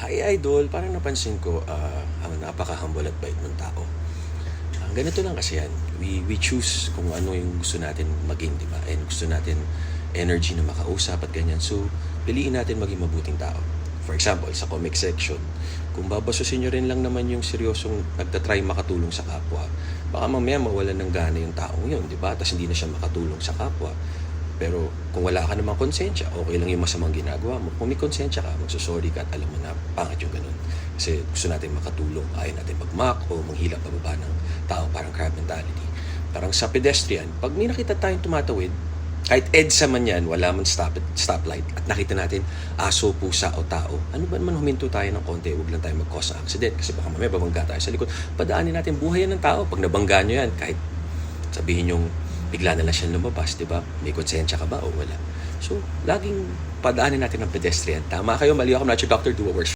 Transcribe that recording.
Hi Idol, parang napansin ko ang napaka-humble at bait mong tao. Ganito lang kasi yan. We choose kung ano yung gusto natin maging, di ba? And gusto natin energy na makausap at ganyan. So, piliin natin maging mabuting tao. For example, sa comic section, kung babasusin nyo rin lang naman yung seryosong nagtatry makatulong sa kapwa, baka mamaya mawalan ng gana yung taong yun, di ba? Tapos hindi na siya makatulong sa kapwa. Pero kung wala ka namang konsensya, okay lang yung masamang ginagawa mo. Kung may konsensya ka, magsusorry ka at alam mo na pangit yung ganun. Kasi gusto natin makatulong, ayaw natin magmak o manghilap pababa ng tao, parang crab mentality. Parang sa pedestrian, pag may nakita tayong tumatawid, kahit EDSA man yan, wala man stoplight, at nakita natin aso, pusa o tao, ano ba naman huminto tayo ng konti, huwag lang tayo mag-cause ng accident kasi baka mamaya babangga tayo sa likod. Padaanin natin buhay yan ng tao. Pag nabangga nyo yan, kahit sabihin yung bigla na lang siya lumabas, di ba? May konsensya ka ba o wala? So, laging padaanin natin ng pedestrian. Tama kayo, mali ako. I'm not your doctor, do what works